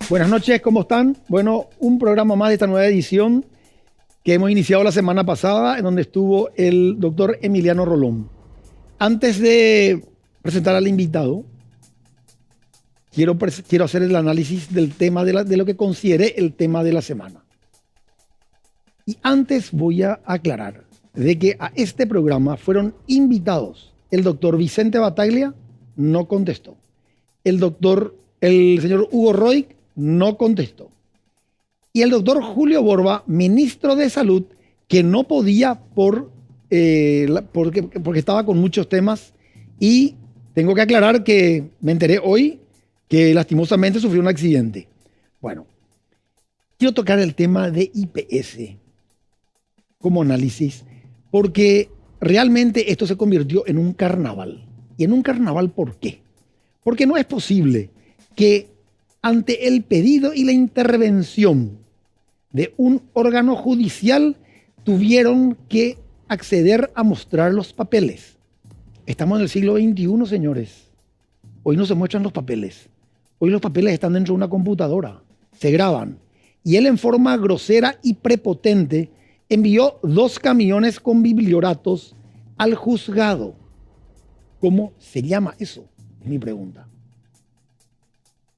Buenas noches, ¿cómo están? Bueno, un programa más de esta nueva edición que hemos iniciado la semana pasada, en donde estuvo el doctor Emiliano Rolón. Antes de presentar al invitado, quiero hacer el análisis del tema de lo que consideré el tema de la semana. Y antes voy a aclarar de que a este programa fueron invitados el doctor Vicente Battaglia, no contestó. El señor Hugo Roig, no contestó. Y el doctor Julio Borba, ministro de Salud, que no podía porque estaba con muchos temas. Y tengo que aclarar que me enteré hoy que lastimosamente sufrió un accidente. Bueno, quiero tocar el tema de IPS como análisis, porque realmente esto se convirtió en un carnaval. ¿Y en un carnaval por qué? Porque no es posible que ante el pedido y la intervención de un órgano judicial tuvieron que acceder a mostrar los papeles. Estamos en el siglo XXI, señores. Hoy no se muestran los papeles. Hoy los papeles están dentro de una computadora, se graban. Y él, en forma grosera y prepotente, envió 2 camiones con biblioratos al juzgado. ¿Cómo se llama eso? Es mi pregunta.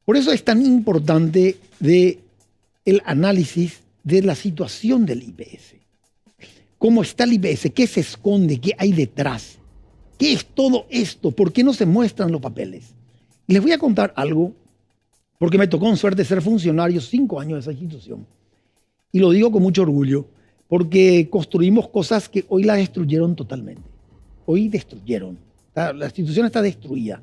Por eso es tan importante el análisis de la situación del IPS. ¿Cómo está el IPS? ¿Qué se esconde? ¿Qué hay detrás? ¿Qué es todo esto? ¿Por qué no se muestran los papeles? Y les voy a contar algo, porque me tocó en suerte ser funcionario 5 años de esa institución. Y lo digo con mucho orgullo, porque construimos cosas que hoy la destruyeron totalmente. Hoy destruyeron. La institución está destruida.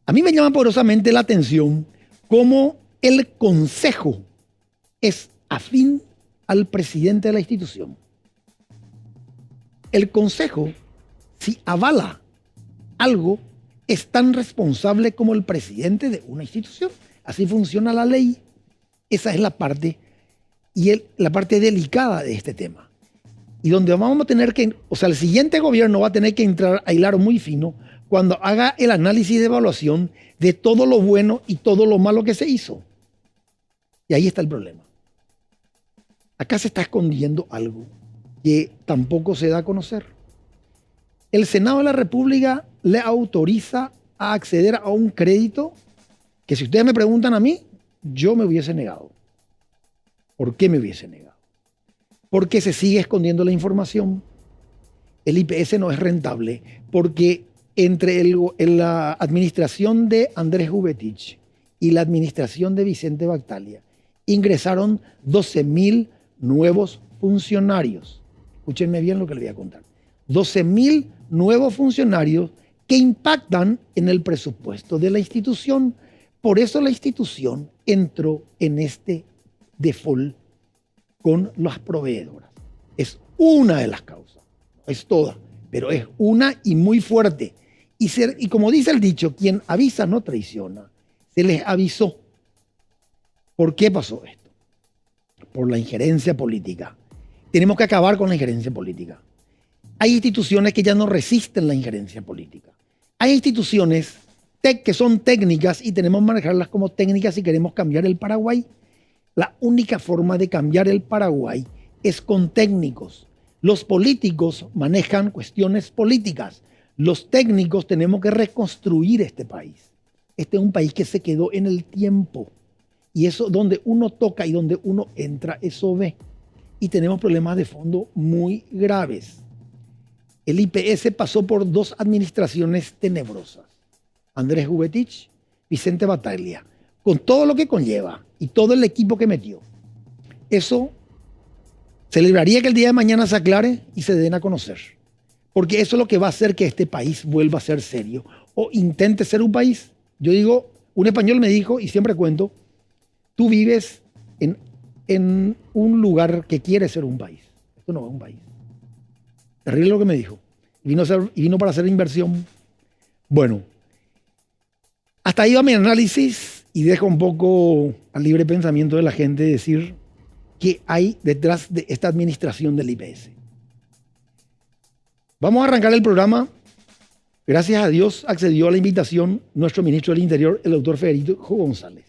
A mí me llama poderosamente la atención cómo el consejo es afín al presidente de la institución. El consejo, si avala algo, es tan responsable como el presidente de una institución. Así funciona la ley. Esa es la parte, la parte delicada de este tema. Y donde vamos a tener que, el siguiente gobierno va a tener que entrar a hilar muy fino cuando haga el análisis de evaluación de todo lo bueno y todo lo malo que se hizo. Y ahí está el problema. Acá se está escondiendo algo que tampoco se da a conocer. El Senado de la República le autoriza a acceder a un crédito que, si ustedes me preguntan a mí, yo me hubiese negado. ¿Por qué me hubiese negado? Porque se sigue escondiendo la información. El IPS no es rentable porque entre la administración de Andrés Jubetich y la administración de Vicente Battaglia ingresaron 12.000 nuevos funcionarios. Escúchenme bien lo que les voy a contar. 12.000 nuevos funcionarios que impactan en el presupuesto de la institución. Por eso la institución entró en este default con las proveedoras. Es una de las causas, no es toda, pero es una y muy fuerte. Y como dice el dicho, quien avisa no traiciona. Se les avisó. ¿Por qué pasó esto? Por la injerencia política. Tenemos que acabar con la injerencia política. Hay instituciones que ya no resisten la injerencia política. Hay instituciones que son técnicas y tenemos que manejarlas como técnicas si queremos cambiar el Paraguay. La única forma de cambiar el Paraguay es con técnicos. Los políticos manejan cuestiones políticas. Los técnicos tenemos que reconstruir este país. Este es un país que se quedó en el tiempo. Y eso, donde uno toca y donde uno entra, eso ve. Y tenemos problemas de fondo muy graves. El IPS pasó por 2 administraciones tenebrosas. Andrés Jubetich, Vicente Battaglia. Con todo lo que conlleva y todo el equipo que metió. Eso celebraría que el día de mañana se aclare y se den a conocer. Porque eso es lo que va a hacer que este país vuelva a ser serio o intente ser un país. Yo digo, un español me dijo, y siempre cuento, tú vives en un lugar que quiere ser un país. Esto no es un país. Terrible lo que me dijo. Vino para hacer inversión. Bueno, hasta ahí va mi análisis y dejo un poco al libre pensamiento de la gente decir qué hay detrás de esta administración del IPS. Vamos a arrancar el programa. Gracias a Dios accedió a la invitación nuestro ministro del Interior, el doctor Federico González.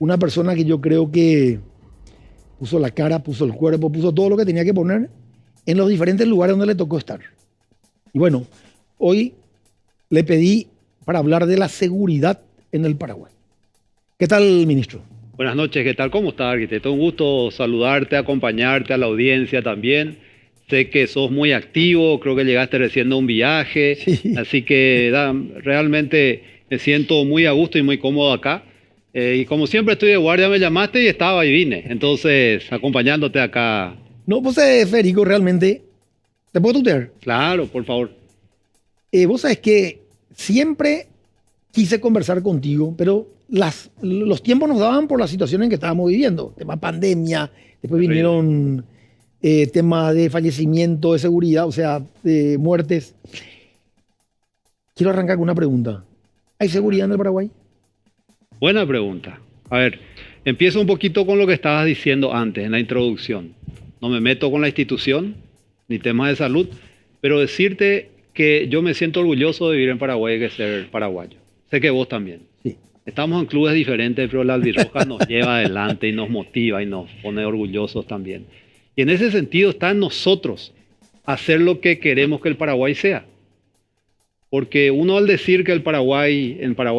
una persona que yo creo que puso la cara, puso el cuerpo, puso todo lo que tenía que poner en los diferentes lugares donde le tocó estar. Y bueno, hoy le pedí para hablar de la seguridad en el Paraguay. ¿Qué tal, ministro? Buenas noches, ¿qué tal? ¿Cómo estás, arquitecto? Un gusto saludarte, acompañarte a la audiencia también. Sé que sos muy activo, creo que llegaste recién de un viaje, Sí. así que realmente me siento muy a gusto y muy cómodo acá. Y como siempre estoy de guardia, me llamaste y estaba y vine. Entonces, acompañándote acá. No, pues Federico, realmente, ¿te puedo tutear? Claro, por favor. Vos sabés que siempre quise conversar contigo, pero los tiempos nos daban por la situación en que estábamos viviendo. Tema pandemia, después vinieron temas de fallecimiento, de seguridad, o sea, de muertes. Quiero arrancar con una pregunta. ¿Hay seguridad en el Paraguay? Buena pregunta. A ver, empiezo un poquito con lo que estabas diciendo antes, en la introducción. No me meto con la institución, ni temas de salud, pero decirte que yo me siento orgulloso de vivir en Paraguay y de ser paraguayo. Sé que vos también. Sí. Estamos en clubes diferentes, pero la albirroja nos lleva adelante y nos motiva y nos pone orgullosos también. Y en ese sentido está en nosotros hacer lo que queremos que el Paraguay sea. Porque uno al decir que en Paraguay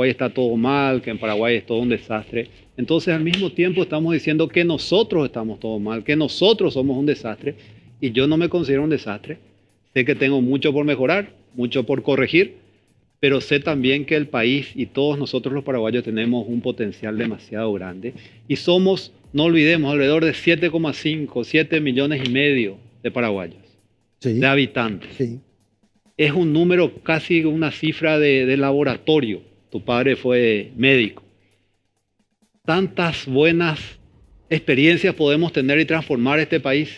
está todo mal, que en Paraguay es todo un desastre, entonces al mismo tiempo estamos diciendo que nosotros estamos todo mal, que nosotros somos un desastre, y yo no me considero un desastre. Sé que tengo mucho por mejorar, mucho por corregir, pero sé también que el país y todos nosotros los paraguayos tenemos un potencial demasiado grande y somos, no olvidemos, alrededor de 7,5, 7 millones y medio de paraguayos, Sí. de habitantes. Sí. Es un número, casi una cifra de laboratorio. Tu padre fue médico. Tantas buenas experiencias podemos tener y transformar este país.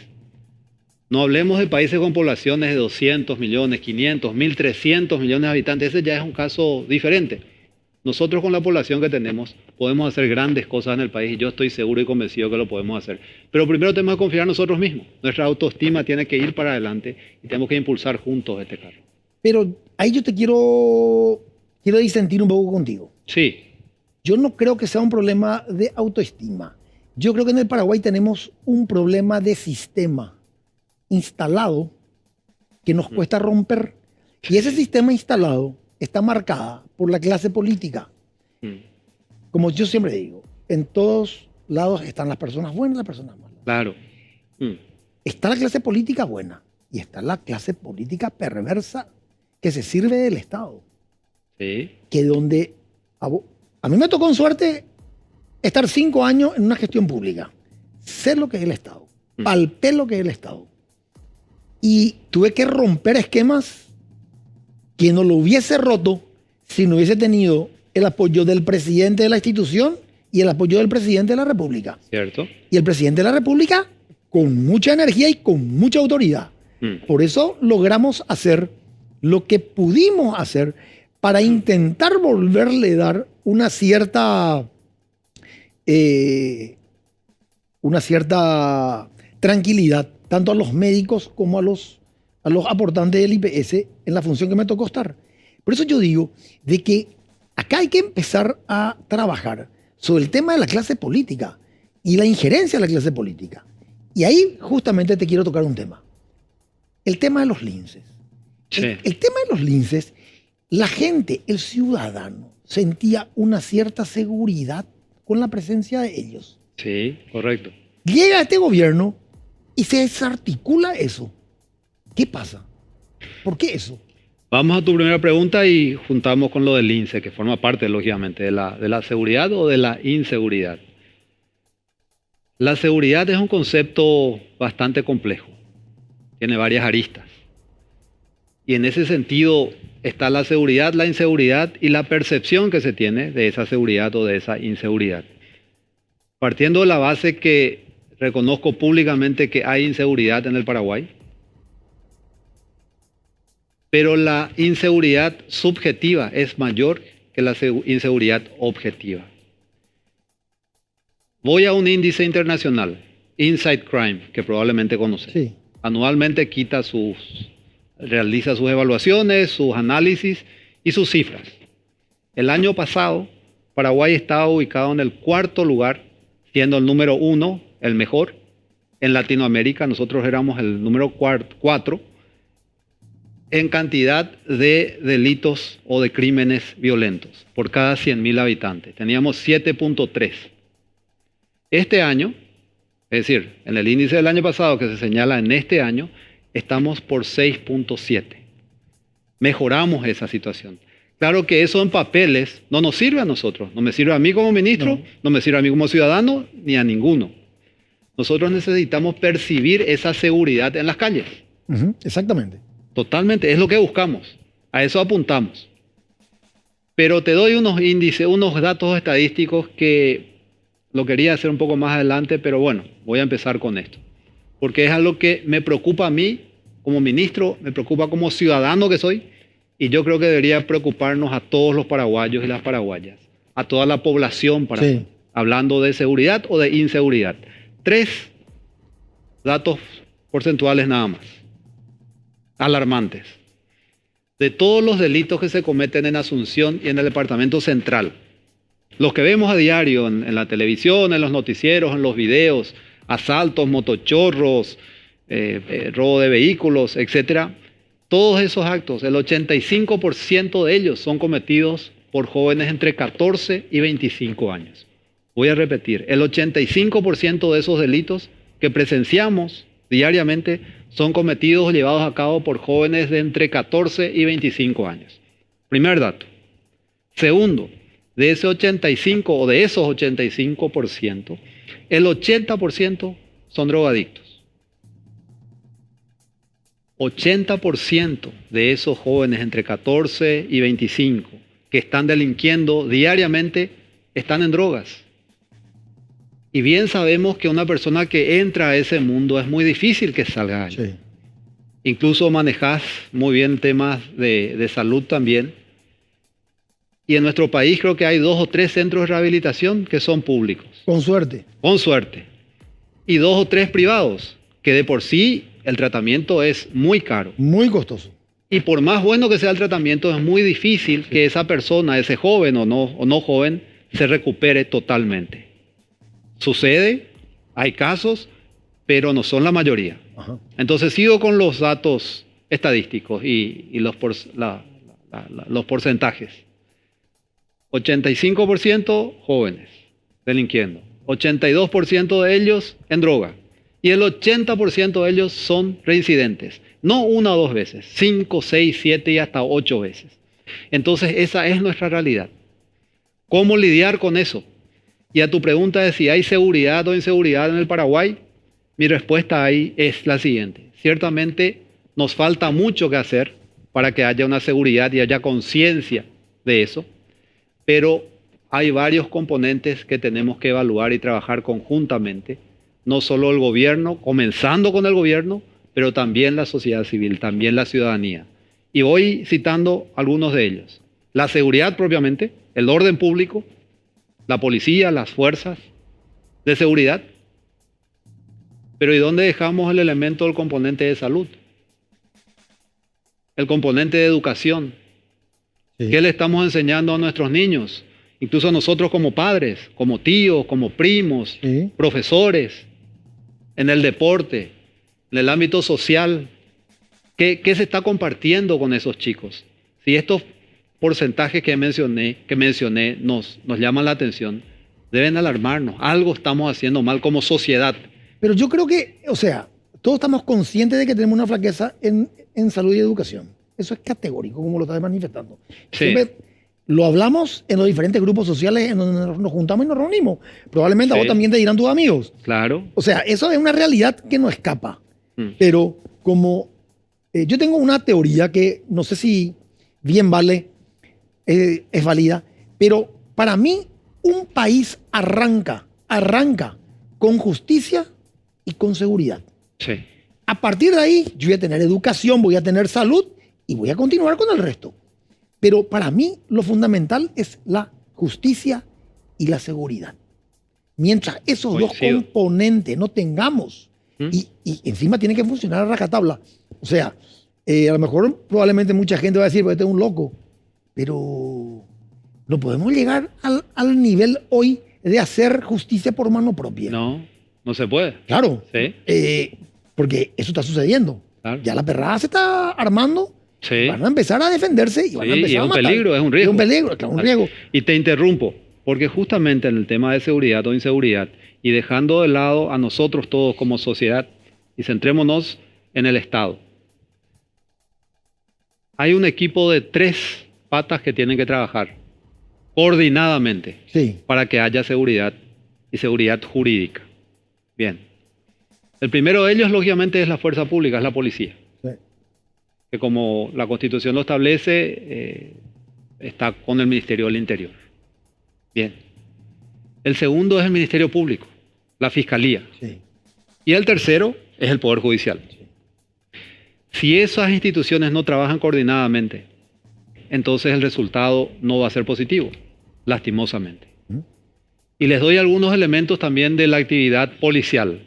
No hablemos de países con poblaciones de 200 millones, 500, 1.300 millones de habitantes. Ese ya es un caso diferente. Nosotros con la población que tenemos podemos hacer grandes cosas en el país y yo estoy seguro y convencido que lo podemos hacer. Pero primero tenemos que confiar en nosotros mismos. Nuestra autoestima tiene que ir para adelante y tenemos que impulsar juntos este carro. Pero ahí yo te quiero disentir un poco contigo. Sí. Yo no creo que sea un problema de autoestima. Yo creo que en el Paraguay tenemos un problema de sistema instalado que nos cuesta romper. Y ese sistema instalado está marcado por la clase política. Como yo siempre digo, en todos lados están las personas buenas y las personas malas. Claro. Está la clase política buena y está la clase política perversa que se sirve del Estado. Sí. Que donde a mí me tocó en suerte estar 5 años en una gestión pública. Sé lo que es el Estado. Palpé lo que es el Estado. Y tuve que romper esquemas que no lo hubiese roto si no hubiese tenido el apoyo del presidente de la institución y el apoyo del presidente de la República. ¿Cierto? Y el presidente de la República con mucha energía y con mucha autoridad. Por eso logramos hacer lo que pudimos hacer para intentar volverle a dar una cierta tranquilidad tanto a los médicos como a los aportantes del IPS en la función que me tocó estar. Por eso yo digo de que acá hay que empezar a trabajar sobre el tema de la clase política y la injerencia de la clase política. Y ahí justamente te quiero tocar un tema. El tema de los linces. Sí. El tema de los linces, la gente, el ciudadano, sentía una cierta seguridad con la presencia de ellos. Sí, correcto. Llega este gobierno y se desarticula eso. ¿Qué pasa? ¿Por qué eso? Vamos a tu primera pregunta y juntamos con lo del INSE, que forma parte, lógicamente, de la seguridad o de la inseguridad. La seguridad es un concepto bastante complejo. Tiene varias aristas. Y en ese sentido está la seguridad, la inseguridad y la percepción que se tiene de esa seguridad o de esa inseguridad. Partiendo de la base que reconozco públicamente que hay inseguridad en el Paraguay, pero la inseguridad subjetiva es mayor que la inseguridad objetiva. Voy a un índice internacional, Inside Crime, que probablemente conoces. Sí. Anualmente realiza sus evaluaciones, sus análisis y sus cifras. El año pasado, Paraguay estaba ubicado en el 4.º lugar siendo el número 1 el mejor. En Latinoamérica nosotros éramos el número 4 en cantidad de delitos o de crímenes violentos por cada 100.000 habitantes. Teníamos 7.3. Este año, es decir, en el índice del año pasado que se señala en este año, estamos por 6.7. Mejoramos esa situación. Claro que eso en papeles no nos sirve a nosotros, no me sirve a mí como ministro, no me sirve a mí como ciudadano, ni a ninguno. Nosotros necesitamos percibir esa seguridad en las calles. Exactamente. Totalmente, es lo que buscamos, a eso apuntamos. Pero te doy unos índices, unos datos estadísticos que lo quería hacer un poco más adelante, pero bueno, voy a empezar con esto. Porque es algo que me preocupa a mí como ministro, me preocupa como ciudadano que soy, y yo creo que debería preocuparnos a todos los paraguayos y las paraguayas, a toda la población paraguaya, sí, hablando de seguridad o de inseguridad. 3 datos porcentuales nada más, alarmantes. De todos los delitos que se cometen en Asunción y en el departamento central, los que vemos a diario en la televisión, en los noticieros, en los videos, asaltos, motochorros, robo de vehículos, etc. Todos esos actos, el 85% de ellos son cometidos por jóvenes entre 14 y 25 años. Voy a repetir, el 85% de esos delitos que presenciamos diariamente son cometidos o llevados a cabo por jóvenes de entre 14 y 25 años. Primer dato. Segundo, de ese 85 o de esos 85%, el 80% son drogadictos. 80% de esos jóvenes entre 14 y 25 que están delinquiendo diariamente están en drogas. Y bien sabemos que una persona que entra a ese mundo es muy difícil que salga ahí. Sí. Incluso manejás muy bien temas de salud también. Y en nuestro país creo que hay 2 o 3 centros de rehabilitación que son públicos. Con suerte. Con suerte. Y 2 o 3 privados, que de por sí el tratamiento es muy caro. Muy costoso. Y por más bueno que sea el tratamiento, es muy difícil que esa persona, ese joven o no joven, se recupere totalmente. Sucede, hay casos, pero no son la mayoría. Ajá. Entonces sigo con los datos estadísticos y los porcentajes. 85% jóvenes delinquiendo, 82% de ellos en droga y el 80% de ellos son reincidentes. No 1 o 2 veces, 5, 6, 7 y hasta 8 veces. Entonces esa es nuestra realidad. ¿Cómo lidiar con eso? Y a tu pregunta de si hay seguridad o inseguridad en el Paraguay, mi respuesta ahí es la siguiente. Ciertamente nos falta mucho que hacer para que haya una seguridad y haya conciencia de eso, pero hay varios componentes que tenemos que evaluar y trabajar conjuntamente, no solo el gobierno, comenzando con el gobierno, pero también la sociedad civil, también la ciudadanía. Y voy citando algunos de ellos. La seguridad propiamente, el orden público, la policía, las fuerzas de seguridad. Pero ¿y dónde dejamos el elemento del componente de salud? El componente de educación. Sí. ¿Qué le estamos enseñando a nuestros niños? Incluso a nosotros como padres, como tíos, como primos, sí, profesores, en el deporte, en el ámbito social. ¿Qué se está compartiendo con esos chicos? Si estos porcentajes que mencioné nos llaman la atención, deben alarmarnos. Algo estamos haciendo mal como sociedad. Pero yo creo que, o sea, todos estamos conscientes de que tenemos una flaqueza en salud y educación. Eso es categórico, como lo estás manifestando. Sí. Siempre lo hablamos en los diferentes grupos sociales en donde nos juntamos y nos reunimos. Probablemente sí, a vos también te dirán tus amigos. Claro. O sea, eso es una realidad que no escapa. Pero como yo tengo una teoría que no sé si bien vale, es válida, pero para mí un país arranca con justicia y con seguridad. Sí. A partir de ahí yo voy a tener educación, voy a tener salud y voy a continuar con el resto. Pero para mí lo fundamental es la justicia y la seguridad. Mientras esos dos componentes no tengamos, y encima tiene que funcionar a rajatabla. O sea, a lo mejor probablemente mucha gente va a decir, pues este es un loco, pero no podemos llegar al nivel hoy de hacer justicia por mano propia. No, no se puede. Claro. Sí. Porque eso está sucediendo. Claro. Ya la perrada se está armando. Sí. Van a empezar a defenderse y van a Sí, empezar y es a un matar. peligro, es un riesgo. Es un peligro, claro, un riesgo. Y te interrumpo, porque justamente en el tema de seguridad o inseguridad, y dejando de lado a nosotros todos como sociedad, y centrémonos en el Estado. Hay un equipo de 3 patas que tienen que trabajar coordinadamente Sí. para que haya seguridad y seguridad jurídica. Bien. El primero de ellos, lógicamente, es la fuerza pública, es la policía, Sí. que como la Constitución lo establece, está con el Ministerio del Interior. Bien. El segundo es el Ministerio Público, la Fiscalía. Sí. Y el tercero es el Poder Judicial. Si esas instituciones no trabajan coordinadamente, entonces el resultado no va a ser positivo, lastimosamente. Y les doy algunos elementos también de la actividad policial.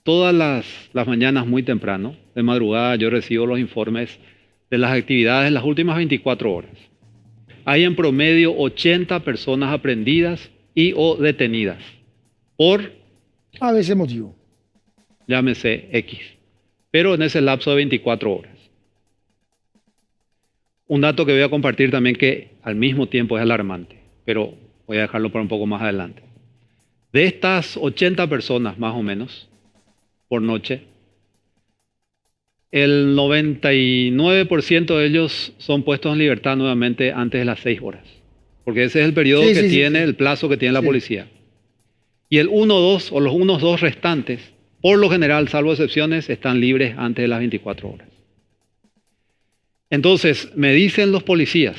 Todas las mañanas muy temprano, de madrugada, yo recibo los informes de las actividades de las últimas 24 horas. Hay en promedio 80 personas aprehendidas y o detenidas por, A veces motivo. llámese X, pero en ese lapso de 24 horas. Un dato que voy a compartir también que al mismo tiempo es alarmante, pero voy a dejarlo para un poco más adelante. De estas 80 personas, más o menos, por noche, el 99% de ellos son puestos en libertad nuevamente antes de las 6 horas. Porque ese es el periodo Sí, que sí, tiene, sí. el plazo que tiene la Sí. policía. Y el 1-2 o los 1-2 restantes, por lo general, salvo excepciones, están libres antes de las 24 horas. Entonces, me dicen los policías,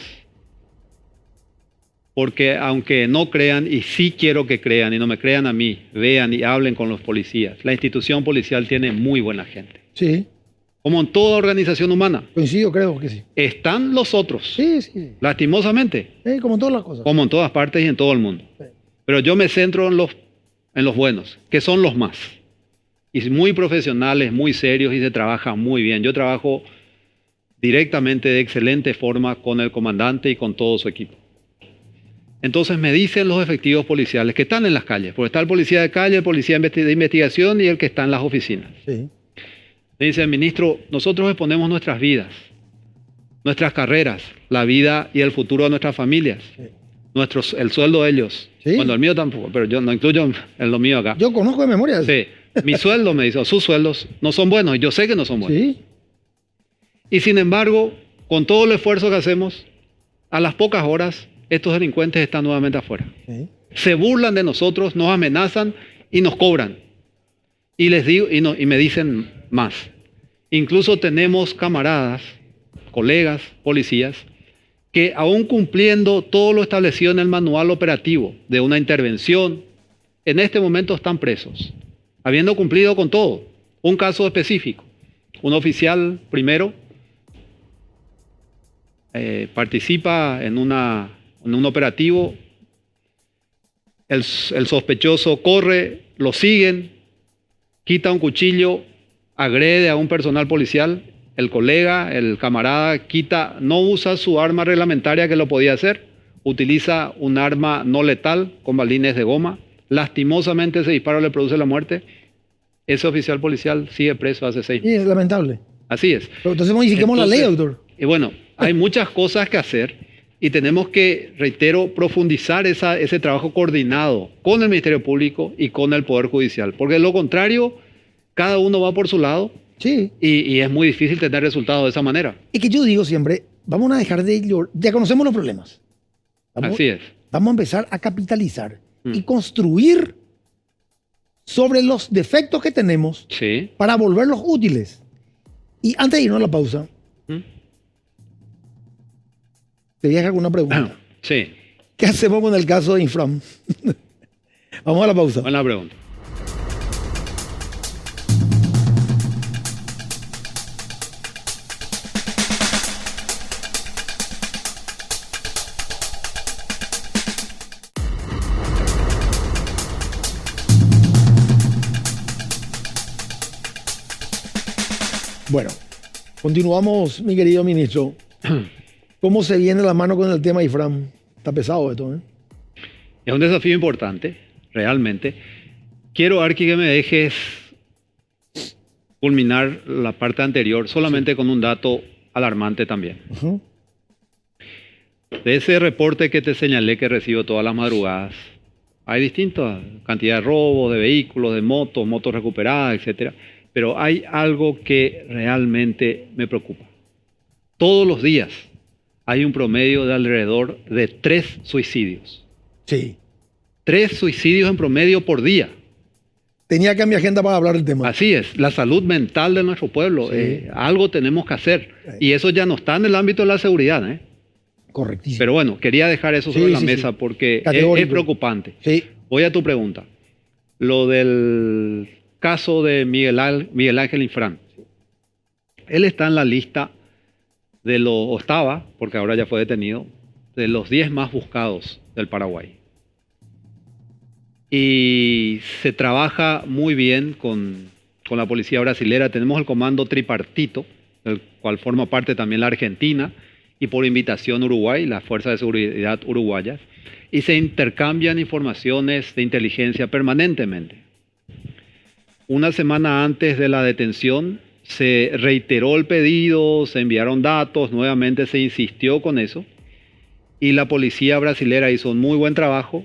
porque aunque no crean, y sí quiero que crean, y no me crean a mí, vean y hablen con los policías, la institución policial tiene muy buena gente. Sí. Como en toda organización humana. Coincido, creo que sí. Están los otros, Sí, sí. lastimosamente, Como en todas las cosas. como en todas partes y en todo el mundo. Sí. Pero yo me centro en los buenos, que son los más. Y muy profesionales, muy serios y se trabaja muy bien. Yo trabajo directamente de excelente forma con el comandante y con todo su equipo. Entonces me dicen los efectivos policiales que están en las calles, porque está el policía de calle, el policía de investigación y el que está en las oficinas. Sí. Me dicen, ministro, nosotros exponemos nuestras vidas, nuestras carreras, la vida y el futuro de nuestras familias, Sí. el sueldo de ellos. Sí. Bueno, el mío tampoco, pero yo no incluyo en lo mío acá. Yo conozco de memoria. Sí, mi sueldo, me dice, o sus sueldos no son buenos, y yo sé que no son buenos. Sí. Y sin embargo, con todo el esfuerzo que hacemos, a las pocas horas, estos delincuentes están nuevamente afuera. Sí. Se burlan de nosotros, nos amenazan y nos cobran. Y les digo, y me dicen más. Incluso tenemos camaradas, colegas, policías, que aún cumpliendo todo lo establecido en el manual operativo de una intervención, en este momento están presos, habiendo cumplido con todo. Un caso específico. Un oficial primero participa en un operativo, el sospechoso corre, lo siguen, quita un cuchillo, agrede a un personal policial, el colega, el camarada, no usa su arma reglamentaria que lo podía hacer, utiliza un arma no letal con balines de goma, lastimosamente ese disparo le produce la muerte, ese oficial policial sigue preso hace 6 Sí, meses. es lamentable. Así es. Pero entonces modifiquemos la ley, Entonces, doctor. Y bueno, hay muchas cosas que hacer y tenemos que, reitero, profundizar ese trabajo coordinado con el Ministerio Público y con el Poder Judicial, porque de lo contrario, cada uno va por su lado Sí. y es muy difícil tener resultados de esa manera. Es que yo digo siempre, vamos a dejar de llorar. Ya conocemos los problemas. Así es. Vamos a empezar a capitalizar y Mm. construir sobre los defectos que tenemos Sí. para volverlos útiles. Y antes de irnos a la pausa, ¿Mm? te voy a dejar con una pregunta. Sí, ¿Qué hacemos con el caso de Infram? Vamos a la pausa. buena pregunta. Bueno, continuamos, mi querido ministro. ¿Cómo se viene la mano con el tema Ifram? Está pesado esto, ¿eh? Es un desafío importante, realmente. Quiero, Arqui, que me dejes culminar la parte anterior solamente con un dato alarmante también. Ujú. De ese reporte que te señalé que recibo todas las madrugadas, hay distintas cantidades de robos, de vehículos, de motos recuperadas, etcétera. Pero hay algo que realmente me preocupa. Todos los días hay un promedio de alrededor de 3 suicidios. Sí. 3 suicidios en promedio por día. Tenía que en mi agenda para hablar del tema. Así es, la salud mental de nuestro pueblo. Sí. Algo tenemos que hacer. Y eso ya no está en el ámbito de la seguridad, ¿eh? Correctísimo. Pero bueno, quería dejar eso sobre la mesa porque es preocupante. Sí. Voy a tu pregunta. Lo del caso de Miguel Ángel Infran. Él está en la lista de o estaba, porque ahora ya fue detenido, de los 10 más buscados del Paraguay. Y se trabaja muy bien con la policía brasilera. Tenemos el comando tripartito, del cual forma parte también la Argentina, y por invitación Uruguay, las fuerzas de seguridad uruguayas, y se intercambian informaciones de inteligencia permanentemente. Una semana antes de la detención se reiteró el pedido, se enviaron datos, nuevamente se insistió con eso, y la policía brasilera hizo un muy buen trabajo,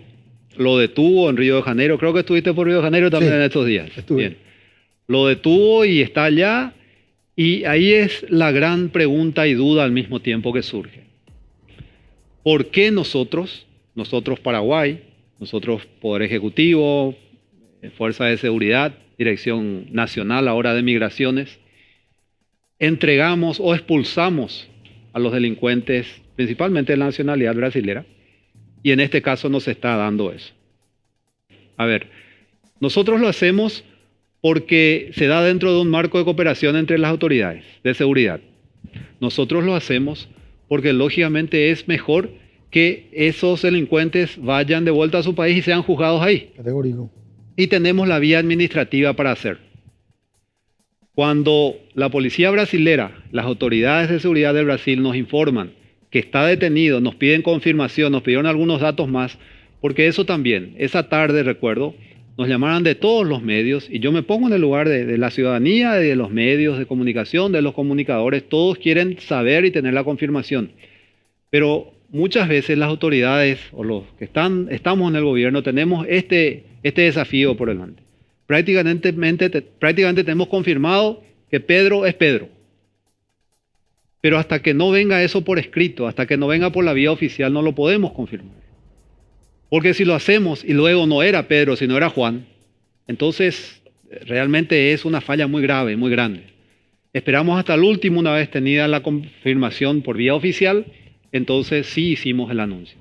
lo detuvo en Río de Janeiro. Creo que estuviste por Río de Janeiro también en estos días. Estuve. Bien. Lo detuvo y está allá. Y ahí es la gran pregunta y duda al mismo tiempo que surge. ¿Por qué nosotros Paraguay, nosotros Poder Ejecutivo, Fuerza de Seguridad, Dirección Nacional ahora de Migraciones, entregamos o expulsamos a los delincuentes, principalmente de la nacionalidad brasilera? Y en este caso no se está dando eso. A ver, nosotros lo hacemos porque se da dentro de un marco de cooperación entre las autoridades de seguridad. Nosotros lo hacemos porque lógicamente es mejor que esos delincuentes vayan de vuelta a su país y sean juzgados ahí. Categórico. Y tenemos la vía administrativa para hacerlo. Cuando la policía brasilera, las autoridades de seguridad de Brasil nos informan que está detenido, nos piden confirmación, nos pidieron algunos datos más, porque eso también, esa tarde recuerdo, nos llamaron de todos los medios, y yo me pongo en el lugar de la ciudadanía, de los medios de comunicación, de los comunicadores, todos quieren saber y tener la confirmación. Pero muchas veces las autoridades o los que estamos en el gobierno tenemos este desafío por delante. Prácticamente tenemos confirmado que Pedro es Pedro. Pero hasta que no venga eso por escrito, hasta que no venga por la vía oficial, no lo podemos confirmar. Porque si lo hacemos y luego no era Pedro, sino era Juan, entonces realmente es una falla muy grave, muy grande. Esperamos hasta el último, una vez tenida la confirmación por vía oficial, entonces sí hicimos el anuncio.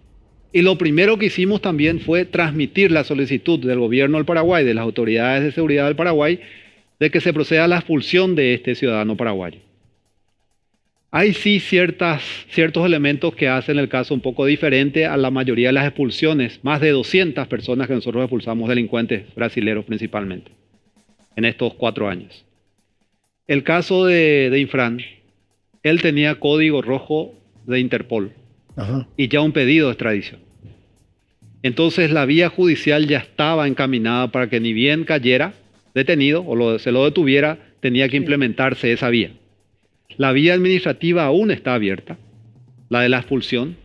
Y lo primero que hicimos también fue transmitir la solicitud del gobierno del Paraguay, de las autoridades de seguridad del Paraguay, de que se proceda a la expulsión de este ciudadano paraguayo. Hay sí ciertos elementos que hacen el caso un poco diferente a la mayoría de las expulsiones, más de 200 personas que nosotros expulsamos, delincuentes brasileros principalmente, en estos 4 años. El caso de Infran, él tenía código rojo de Interpol. Ajá. Y ya un pedido de extradición. Entonces la vía judicial ya estaba encaminada para que ni bien cayera detenido o se lo detuviera, tenía que implementarse esa vía. La vía administrativa aún está abierta, la de la expulsión,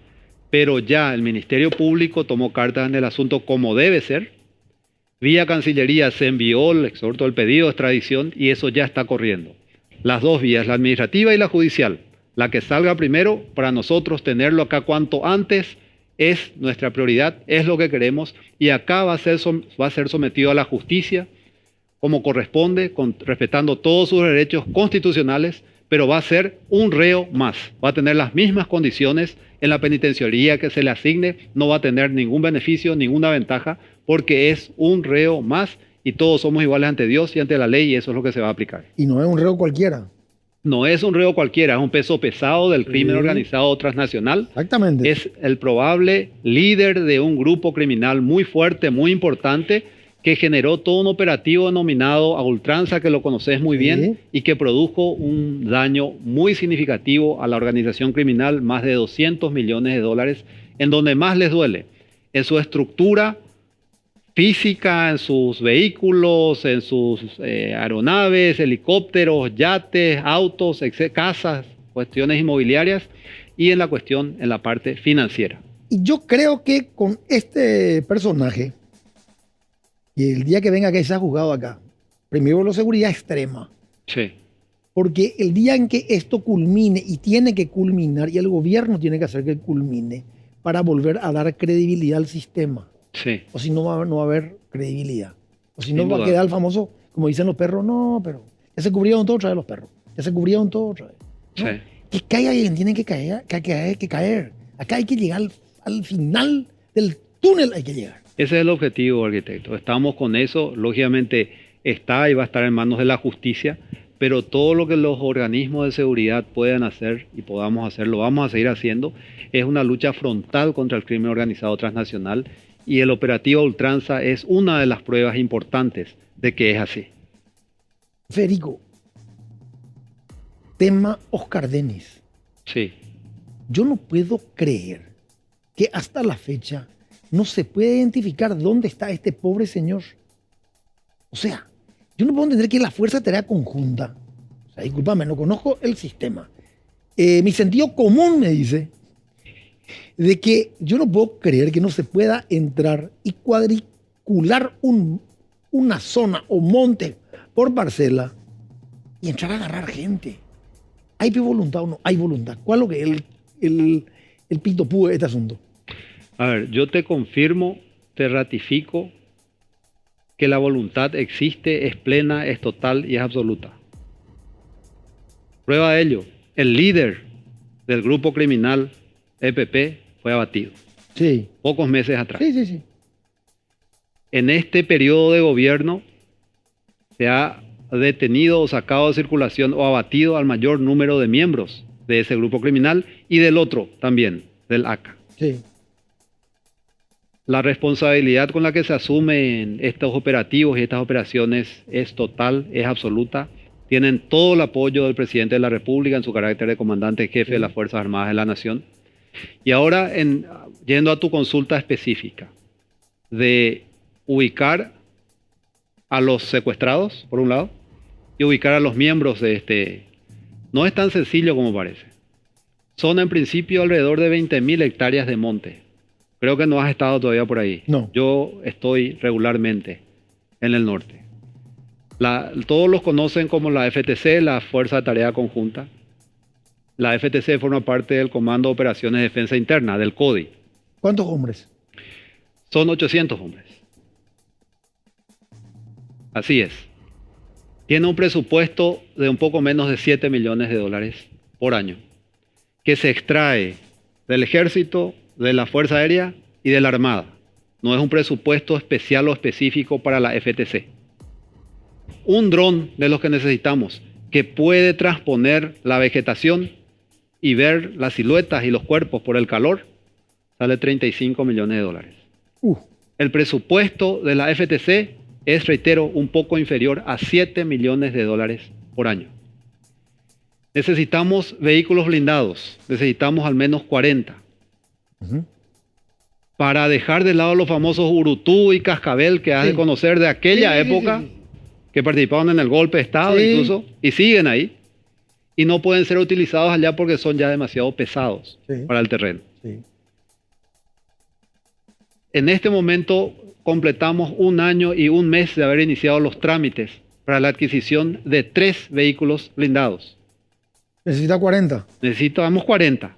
pero ya el Ministerio Público tomó cartas en el asunto como debe ser. Vía Cancillería se envió el exhorto, el pedido de extradición, y eso ya está corriendo. Las dos vías, la administrativa y la judicial. La que salga primero, para nosotros tenerlo acá cuanto antes, es nuestra prioridad, es lo que queremos, y acá va a ser sometido a la justicia como corresponde, respetando todos sus derechos constitucionales, pero va a ser un reo más, va a tener las mismas condiciones en la penitenciaría que se le asigne, no va a tener ningún beneficio, ninguna ventaja, porque es un reo más y todos somos iguales ante Dios y ante la ley, y eso es lo que se va a aplicar. Y no es un reo cualquiera. No es un reo cualquiera, es un peso pesado del crimen organizado transnacional. Exactamente. Es el probable líder de un grupo criminal muy fuerte, muy importante, que generó todo un operativo denominado A Ultranza, que lo conoces muy bien, y que produjo un daño muy significativo a la organización criminal, más de $200 millones, en donde más les duele, en su estructura física, en sus vehículos, en sus aeronaves, helicópteros, yates, autos, casas, cuestiones inmobiliarias y en la parte financiera. Y yo creo que con este personaje, y el día que venga que se ha juzgado acá, primero la seguridad extrema. Sí. Porque el día en que esto culmine, y tiene que culminar, y el gobierno tiene que hacer que culmine, para volver a dar credibilidad al sistema. Sí. O si no va a haber credibilidad. O si no va a quedar el famoso, como dicen los perros, no, pero ya se cubrieron todo otra vez los perros. Ya se cubrieron todo otra vez. ¿No? Sí. Que caiga quien tiene que caer, que caer. Acá hay que llegar al final del túnel, hay que llegar. Ese es el objetivo, arquitecto. Estamos con eso. Lógicamente está y va a estar en manos de la justicia, pero todo lo que los organismos de seguridad puedan hacer y podamos hacer, lo vamos a seguir haciendo. Es una lucha frontal contra el crimen organizado transnacional y el operativo Ultranza es una de las pruebas importantes de que es así. Federico, tema Oscar Denis. Sí. Yo no puedo creer que hasta la fecha no se puede identificar dónde está este pobre señor. O sea, yo no puedo entender que la Fuerza de Tarea Conjunta, o sea, discúlpame, no conozco el sistema. Mi sentido común me dice de que yo no puedo creer que no se pueda entrar y cuadricular una zona o monte por parcela y entrar a agarrar gente. ¿Hay voluntad o no hay voluntad? ¿Cuál es lo que es el pitopú de este asunto? A ver, yo te confirmo, te ratifico que la voluntad existe, es plena, es total y es absoluta. Prueba de ello, el líder del grupo criminal EPP fue abatido. Sí. Pocos meses atrás. Sí. En este periodo de gobierno se ha detenido o sacado de circulación o abatido al mayor número de miembros de ese grupo criminal y del otro también, del ACA. Sí. La responsabilidad con la que se asumen estos operativos y estas operaciones es total, es absoluta. Tienen todo el apoyo del presidente de la República en su carácter de comandante jefe de las Fuerzas Armadas de la Nación. Y ahora, yendo a tu consulta específica, de ubicar a los secuestrados, por un lado, y ubicar a los miembros de este, no es tan sencillo como parece. Son en principio alrededor de 20.000 hectáreas de monte. Creo que no has estado todavía por ahí. No. Yo estoy regularmente en el norte. Todos los conocen como la FTC, la Fuerza de Tarea Conjunta. La FTC forma parte del Comando de Operaciones de Defensa Interna, del CODI. ¿Cuántos hombres? Son 800 hombres. Así es. Tiene un presupuesto de un poco menos de $7 millones por año, que se extrae del Ejército, de la Fuerza Aérea y de la Armada. No es un presupuesto especial o específico para la FTC. Un dron de los que necesitamos, que puede transponer la vegetación y ver las siluetas y los cuerpos por el calor, sale $35 millones. El presupuesto de la FTC es, reitero, un poco inferior a $7 millones por año. Necesitamos vehículos blindados, necesitamos al menos 40. Para dejar de lado los famosos Urutú y Cascabel que has de conocer de aquella época, que participaban en el golpe de Estado incluso, y siguen ahí, y no pueden ser utilizados allá porque son ya demasiado pesados para el terreno. En este momento completamos 1 año y 1 mes de haber iniciado los trámites para la adquisición de 3 vehículos blindados. Necesita 40. Necesitamos 40.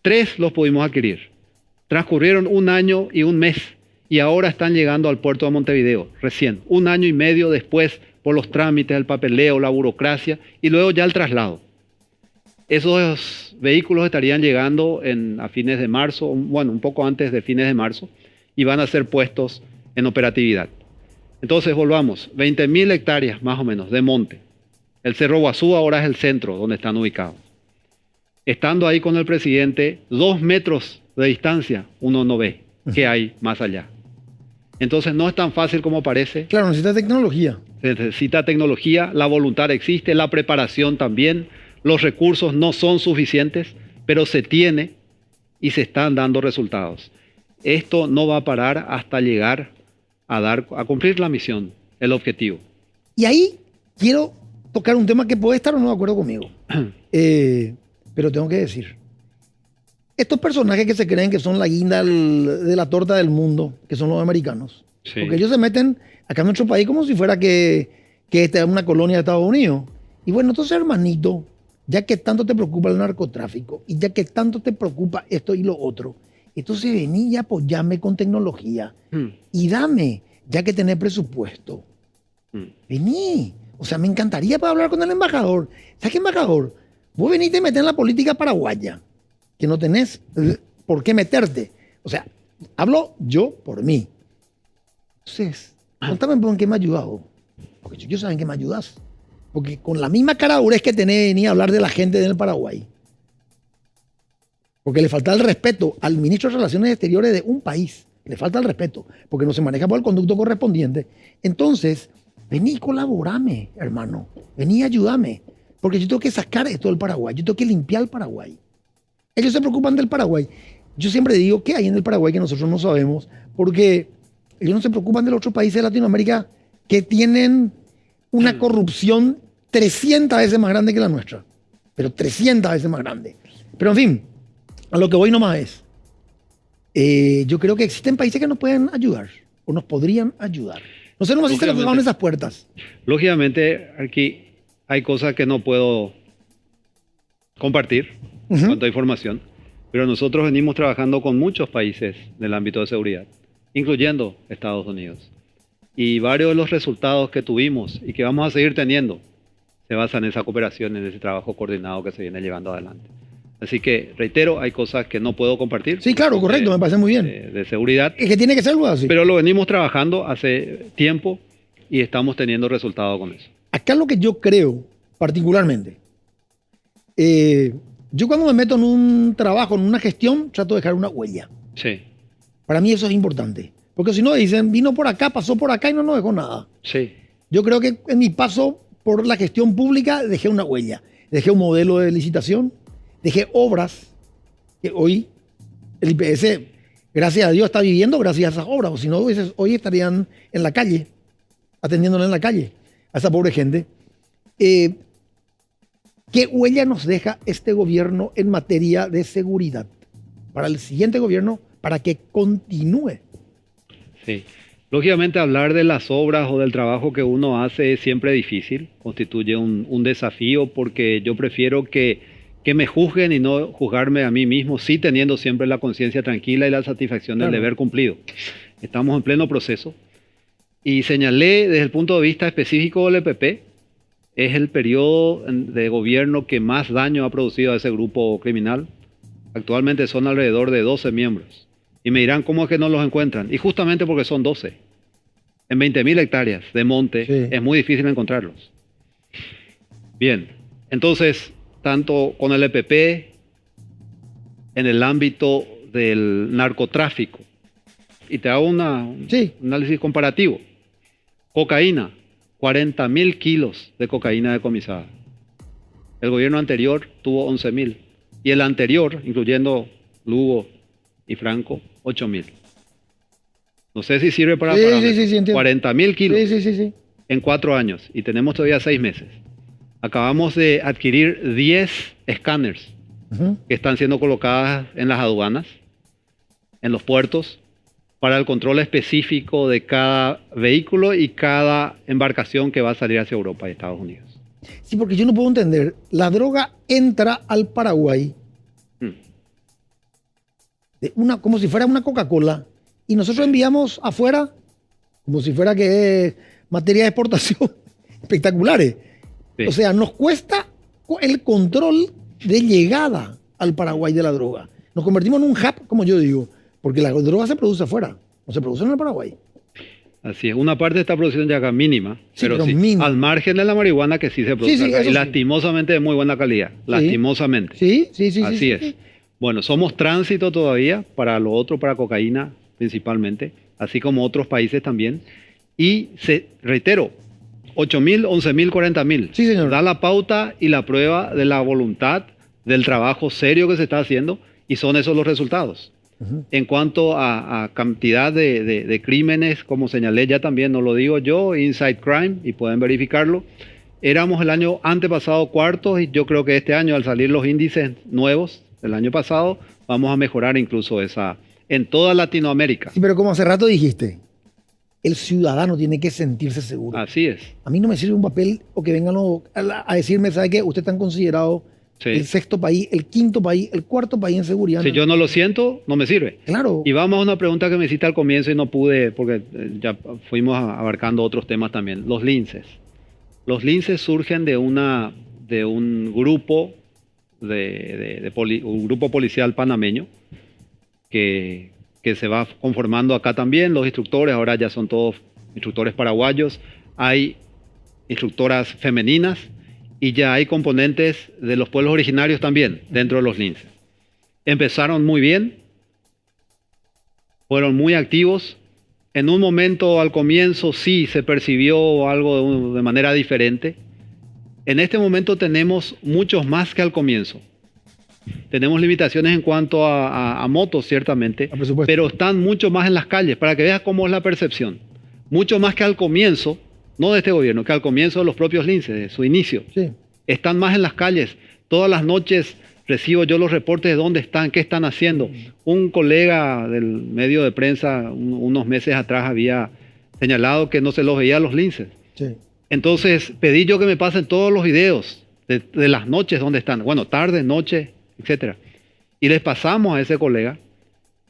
3 los pudimos adquirir. Transcurrieron 1 año y 1 mes y ahora están llegando al puerto de Montevideo, recién. 1 año y medio después por los trámites, el papeleo, la burocracia y luego ya el traslado. Esos vehículos estarían llegando a fines de marzo, bueno, un poco antes de fines de marzo, y van a ser puestos en operatividad. Entonces volvamos, 20.000 hectáreas más o menos de monte. El Cerro Guazú ahora es el centro donde están ubicados. Estando ahí con el presidente, 2 metros de distancia, uno no ve qué hay más allá. Entonces no es tan fácil como parece. Claro, necesita tecnología. Se necesita tecnología, la voluntad existe, la preparación también. Los recursos no son suficientes, pero se tiene y se están dando resultados. esto no va a parar hasta llegar a cumplir la misión, el objetivo. Y ahí quiero tocar un tema que puede estar o no de acuerdo conmigo. Pero tengo que decir, estos personajes que se creen que son la guinda de la torta del mundo, que son los americanos, Sí. porque ellos se meten acá en nuestro país como si fuera que esta es una colonia de Estados Unidos. Y bueno, entonces, hermanito, ya que tanto te preocupa el narcotráfico y ya que tanto te preocupa esto y lo otro, entonces vení y apoyame con tecnología y dame, ya que tenés presupuesto. Vení. O sea, me encantaría poder hablar con el embajador. ¿Sabes qué, embajador? Vos venís y te metés en la política paraguaya, que no tenés por qué meterte. O sea, hablo yo por mí. Entonces, contame en qué me has ayudado. Porque yo saben que me ayudas. Porque con la misma cara durez que tenés, venía a hablar de la gente del Paraguay. Porque le falta el respeto al ministro de Relaciones Exteriores de un país. Le falta el respeto, porque no se maneja por el conducto correspondiente. Entonces, vení y colaborame, hermano. Vení y ayúdame. Porque yo tengo que sacar esto del Paraguay. Yo tengo que limpiar el Paraguay. Ellos se preocupan del Paraguay. Yo siempre digo, ¿qué hay en el Paraguay que nosotros no sabemos? Porque ellos no se preocupan de los otros países de Latinoamérica que tienen una corrupción 300 veces más grande que la nuestra. Pero 300 veces más grande. Pero en fin, a lo que voy nomás es, yo creo que existen países que nos pueden ayudar o nos podrían ayudar. No sé nomás si se nos cerraron esas puertas. Lógicamente, aquí hay cosas que no puedo compartir en cuanto a información, pero nosotros venimos trabajando con muchos países del ámbito de seguridad, incluyendo Estados Unidos. Y varios de los resultados que tuvimos y que vamos a seguir teniendo se basan en esa cooperación, en ese trabajo coordinado que se viene llevando adelante. Así que, reitero, hay cosas que no puedo compartir. Sí, claro, correcto, me parece muy bien. De seguridad. Es que tiene que ser algo así. Pero lo venimos trabajando hace tiempo y estamos teniendo resultados con eso. Acá lo que yo creo, particularmente, yo cuando me meto en un trabajo, en una gestión, trato de dejar una huella. Sí. Para mí eso es importante. Porque si no, dicen, vino por acá, pasó por acá y no nos dejó nada. Sí. Yo creo que en mi paso por la gestión pública dejé una huella. Dejé un modelo de licitación, dejé obras que hoy el IPS, gracias a Dios, está viviendo gracias a esas obras. O si no, hoy estarían en la calle, atendiéndole en la calle a esa pobre gente. ¿Qué huella nos deja este gobierno en materia de seguridad para el siguiente gobierno, para que continúe? Sí. Lógicamente hablar de las obras o del trabajo que uno hace es siempre difícil, constituye un desafío porque yo prefiero que me juzguen y no juzgarme a mí mismo, sí teniendo siempre la conciencia tranquila y la satisfacción del deber cumplido. Estamos en pleno proceso y señalé desde el punto de vista específico del EPP, es el periodo de gobierno que más daño ha producido a ese grupo criminal. Actualmente son alrededor de 12 miembros. Y me dirán, ¿cómo es que no los encuentran? Y justamente porque son 12. En 20.000 hectáreas de monte es muy difícil encontrarlos. Bien, entonces, tanto con el EPP, en el ámbito del narcotráfico, y te hago un análisis comparativo. Cocaína, 40.000 kilos de cocaína decomisada. El gobierno anterior tuvo 11.000. Y el anterior, incluyendo Lugo y Franco, 8.000. No sé si sirve para... Sí, 40.000 kilos sí. en 4 años. Y tenemos todavía 6 meses. Acabamos de adquirir 10 escáneres que están siendo colocadas en las aduanas, en los puertos, para el control específico de cada vehículo y cada embarcación que va a salir hacia Europa y Estados Unidos. Sí, porque yo no puedo entender. La droga entra al Paraguay como si fuera una Coca-Cola y nosotros enviamos afuera como si fuera que es materia de exportación. Espectaculares. Sí. O sea, nos cuesta el control de llegada al Paraguay de la droga. Nos convertimos en un hub, como yo digo, porque la droga se produce afuera, no se produce en el Paraguay. Así es, una parte de esta producción ya acá mínima, pero sí, mínima. Al margen de la marihuana que sí se produce acá, y lastimosamente de muy buena calidad, lastimosamente. Sí. Así es. Bueno, somos tránsito todavía para lo otro, para cocaína principalmente, así como otros países también. Y reitero, 8.000, 11.000, 40.000. Sí, señor. Da la pauta y la prueba de la voluntad, del trabajo serio que se está haciendo, y son esos los resultados. En cuanto a cantidad de crímenes, como señalé ya también, no lo digo yo, Inside Crime, y pueden verificarlo, éramos el año antepasado cuartos y yo creo que este año, al salir los índices nuevos del año pasado, vamos a mejorar incluso esa en toda Latinoamérica. Sí, pero como hace rato dijiste, el ciudadano tiene que sentirse seguro. Así es. A mí no me sirve un papel o que vengan a decirme, ¿sabe qué? Usted está considerado el sexto país, el quinto país, el cuarto país en seguridad. Si yo no lo siento, no me sirve. Claro. Y vamos a una pregunta que me hiciste al comienzo y no pude, porque ya fuimos abarcando otros temas también. Los linces. Los linces surgen de un grupo un grupo policial panameño que se va conformando acá también. Los instructores ahora ya son todos instructores paraguayos. Hay instructoras femeninas y ya hay componentes de los pueblos originarios también dentro de los linces. Empezaron muy bien, fueron muy activos. En un momento al comienzo sí se percibió algo de manera diferente. En este momento tenemos muchos más que al comienzo. Tenemos limitaciones en cuanto a motos, ciertamente, pero están mucho más en las calles, para que veas cómo es la percepción. Mucho más que al comienzo, no de este gobierno, que al comienzo de los propios linces, de su inicio. Sí. Están más en las calles. Todas las noches recibo yo los reportes de dónde están, qué están haciendo. Un colega del medio de prensa unos meses atrás había señalado que no se los veía a los linces. Sí. Entonces pedí yo que me pasen todos los videos de las noches donde están. Bueno, tarde, noche, etcétera. Y les pasamos a ese colega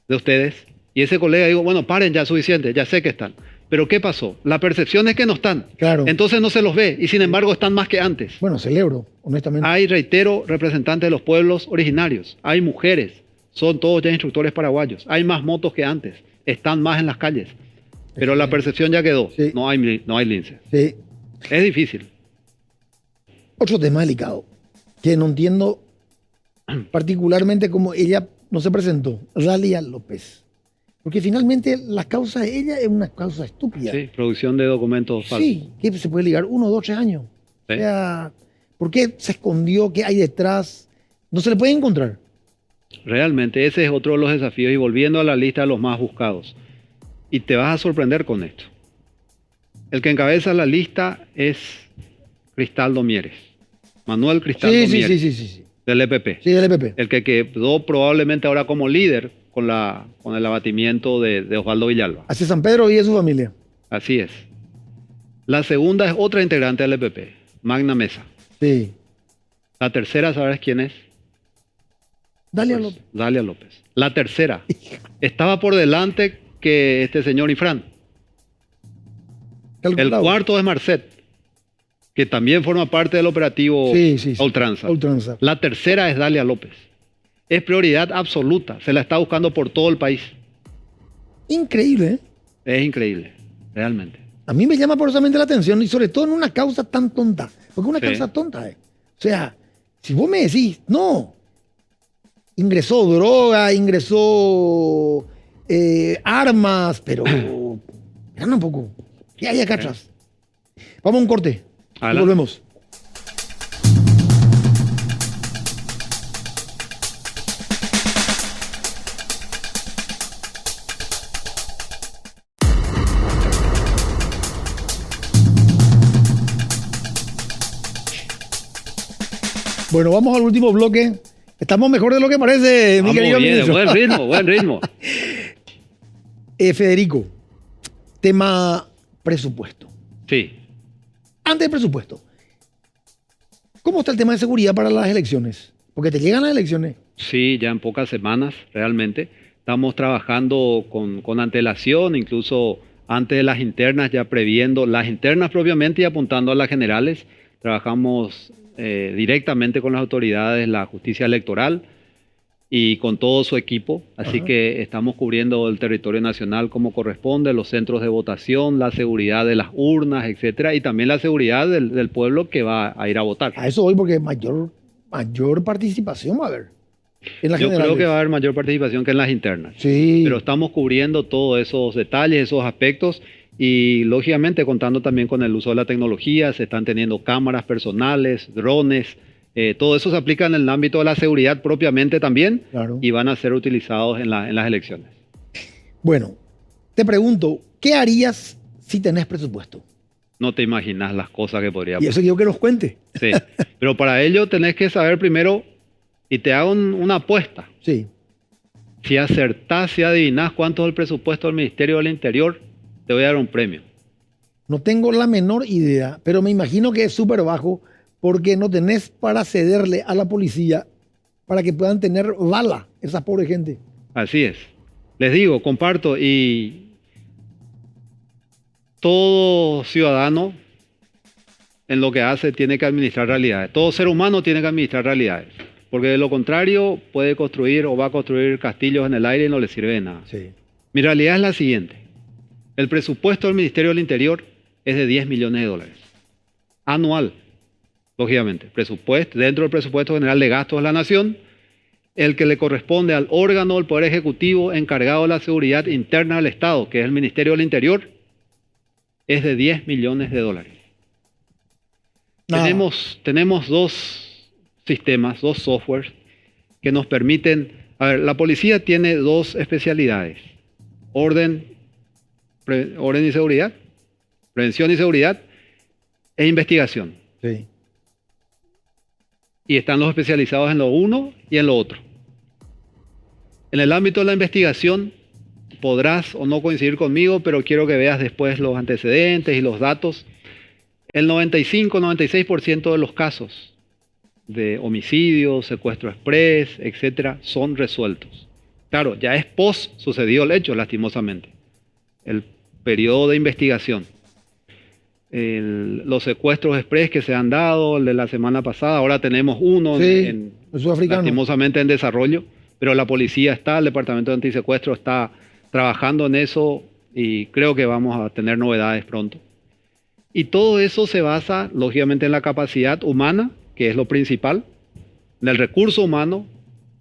de ustedes. Y ese colega dijo, bueno, paren ya, suficiente, ya sé que están. Pero ¿qué pasó? La percepción es que no están. Claro. Entonces no se los ve y sin embargo están más que antes. Bueno, celebro, honestamente. Hay, reitero, representantes de los pueblos originarios. Hay mujeres. Son todos ya instructores paraguayos. Hay más motos que antes. Están más en las calles. Pero la percepción ya quedó. Sí. No hay lince. Sí. Es difícil. Otro tema delicado, que no entiendo particularmente cómo ella no se presentó, Dalia López. Porque finalmente la causa de ella es una causa estúpida. Sí, producción de documentos falsos. Sí, que se puede ligar 1, 2, 3 años. Sí. O sea, ¿por qué se escondió? ¿Qué hay detrás? No se le puede encontrar. Realmente, ese es otro de los desafíos. Y volviendo a la lista de los más buscados. Y te vas a sorprender con esto. El que encabeza la lista es Cristaldo Mieres. Manuel Cristaldo Mieres. Sí. Del EPP. Sí, del EPP. El que quedó probablemente ahora como líder con el abatimiento de Osvaldo Villalba. Hacia San Pedro y de su familia. Así es. La segunda es otra integrante del EPP, Magna Mesa. Sí. La tercera, ¿sabes quién es? Dalia López. Dalia López. La tercera. Estaba por delante que este señor Ifrán. El cuarto es Marcet, que también forma parte del operativo Ultranza. La tercera es Dalia López. Es prioridad absoluta. Se la está buscando por todo el país. Increíble, ¿eh? Es increíble, realmente. A mí me llama poderosamente la atención y sobre todo en una causa tan tonta. Porque una causa tonta, ¿eh? O sea, si vos me decís, no, ingresó droga, ingresó armas, pero vean un poco. ¿Qué hay acá atrás? Vamos a un corte. Y volvemos. Bueno, vamos al último bloque. Estamos mejor de lo que parece, mi querido ministro. Buen ritmo. Federico, tema presupuesto. Sí. Antes del presupuesto, ¿cómo está el tema de seguridad para las elecciones? Porque te llegan las elecciones. Sí, ya en pocas semanas, realmente. Estamos trabajando con antelación, incluso antes de las internas, ya previendo las internas propiamente y apuntando a las generales. Trabajamos directamente con las autoridades, la justicia electoral y con todo su equipo. Así que estamos cubriendo el territorio nacional como corresponde, los centros de votación, la seguridad de las urnas, etcétera, y también la seguridad del pueblo que va a ir a votar. A eso voy porque mayor participación va a haber. Yo creo que va a haber mayor participación que en las internas. Sí. Pero estamos cubriendo todos esos detalles, esos aspectos. Y lógicamente contando también con el uso de la tecnología, se están teniendo cámaras personales, drones, Todo eso se aplica en el ámbito de la seguridad propiamente también, Claro. y van a ser utilizados en las elecciones. Bueno, te pregunto, ¿qué harías si tenés presupuesto? No te imaginas las cosas que podría Y pasar. eso quiero que nos cuente. Sí. Pero para ello tenés que saber primero, y te hago una apuesta. Sí. Si acertás, si adivinás cuánto es el presupuesto del Ministerio del Interior, te voy a dar un premio. No tengo la menor idea, pero me imagino que es súper bajo porque no tenés para cederle a la policía para que puedan tener bala esa pobre gente. Así es. Les digo, comparto, y todo ciudadano en lo que hace tiene que administrar realidades. Todo ser humano tiene que administrar realidades. Porque de lo contrario puede construir o va a construir castillos en el aire y no le sirve de nada. Sí. Mi realidad es la siguiente. El presupuesto del Ministerio del Interior es de 10 millones de dólares. Anual, lógicamente. Presupuesto, dentro del presupuesto general de gastos de la Nación, el que le corresponde al órgano del Poder Ejecutivo encargado de la seguridad interna del Estado, que es el Ministerio del Interior, es de 10 millones de dólares. Nada. Tenemos dos sistemas, dos softwares que nos permiten... A ver, la policía tiene dos especialidades. Orden y seguridad, prevención y seguridad, e investigación. Sí. Y están los especializados en lo uno y en lo otro. En el ámbito de la investigación, podrás o no coincidir conmigo, pero quiero que veas después los antecedentes y los datos. El 95-96% de los casos de homicidio, secuestro express, etcétera, son resueltos. Claro, ya es post sucedido el hecho, lastimosamente. El periodo de investigación. Los secuestros express que se han dado, el de la semana pasada, ahora tenemos uno Sí, el sudafricano. lastimosamente en desarrollo, pero la policía está, el Departamento de Antisecuestro está trabajando en eso y creo que vamos a tener novedades pronto. Y todo eso se basa, lógicamente, en la capacidad humana, que es lo principal, en el recurso humano,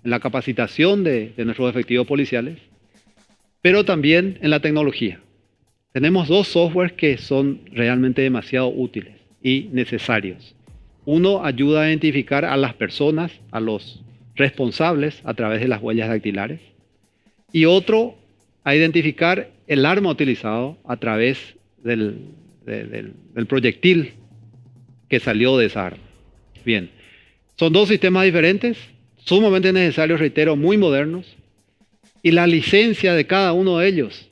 en la capacitación de nuestros efectivos policiales, pero también en la tecnología. Tenemos dos softwares que son realmente demasiado útiles y necesarios. Uno ayuda a identificar a las personas, a los responsables a través de las huellas dactilares, y otro a identificar el arma utilizado a través del proyectil que salió de esa arma. Bien, son dos sistemas diferentes, sumamente necesarios, reitero, muy modernos, y la licencia de cada uno de ellos